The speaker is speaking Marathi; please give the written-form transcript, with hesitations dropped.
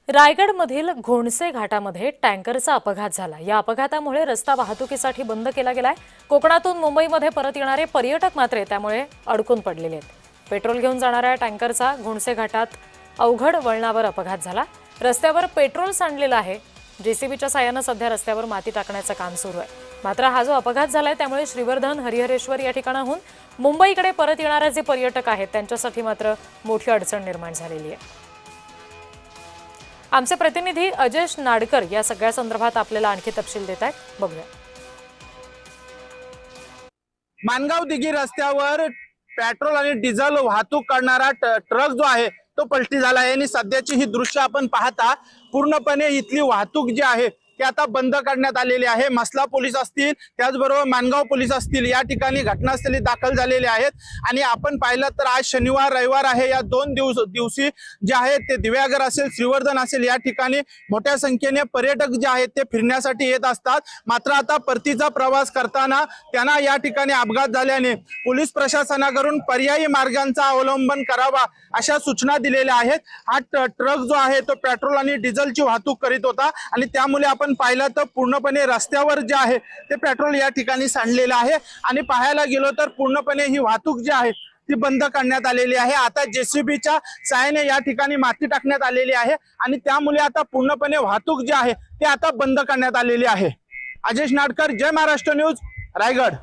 रायगडमधील घोणसे घाटामध्ये टँकरचा अपघात झाला। या अपघातामुळे रस्ता वाहतुकीसाठी बंद केला गेलाय। कोकणातून मुंबईमध्ये परत येणारे पर्यटक मात्र त्यामुळे अडकून पडलेले आहेत। पेट्रोल घेऊन जाणाऱ्या टँकरचा घोणसे घाटात अवघड वळणावर अपघात झाला। रस्त्यावर पेट्रोल सांडलेलं आहे। जेसीबीच्या साहाय्याने सध्या रस्त्यावर माती टाकण्याचं काम सुरू आहे। मात्र हा जो अपघात झालाय त्यामुळे श्रीवर्धन हरिहरेश्वर या ठिकाणाहून मुंबईकडे परत येणारे जे पर्यटक आहेत त्यांच्यासाठी मात्र मोठी अडचण निर्माण झालेली आहे। आमचे प्रतिनिधी अजेश नाडकर या सगळ्या संदर्भात आपल्याला आणखी तपशील देत आहेत। बघूया। मानगाव दिघी रस्त्यावर पेट्रोल आणि डिझेल वाहतूक करणारा ट्रक जो आहे तो पलटी झाला आहे आणि सध्याची ही दृश्य आपण पाहता पूर्णपणे इथली वाहतूक जी आहे ती आता बंद करण्यात आलेली आहे। मसला पोलीस असतील त्याचबरोबर मानगाव पोलीस असतील या ठिकाणी घटनास्थळी दाखल झालेले आहेत। आणि आपण पाहिलं तर आज शनिवार रविवार आहे, या दोन दिवशी जे आहे ते दिव्यागर असेल श्रीवर्धन असेल या ठिकाणी मोठ्या संख्येने पर्यटक जे आहेत ते फिरण्यासाठी येत असतात। मात्र आता परतीचा प्रवास करताना त्यांना या ठिकाणी अपघात झाल्याने पोलीस प्रशासनाकडून पर्यायी मार्गांचा अवलंबन करावा अशा सूचना दिलेल्या आहेत। हा ट्रक जो आहे तो पेट्रोल आणि डिझेलची वाहतूक करीत होता आणि त्यामुळे आपण पाहिलं तर पूर्णपणे रस्त्यावर जे आहे ते पेट्रोल या ठिकाणी सांडलेलं आहे आणि पाहायला गेलो तर पूर्णपणे ही वाहतूक जी आहे ती बंद करण्यात आलेली आहे। आता जेसीबीच्या साहाय्याने या ठिकाणी माती टाकण्यात आलेली आहे आणि त्यामुळे आता पूर्णपणे वाहतूक जी आहे ती आता बंद करण्यात आलेली आहे। अजेश नाडकर, जय महाराष्ट्र न्यूज, रायगड।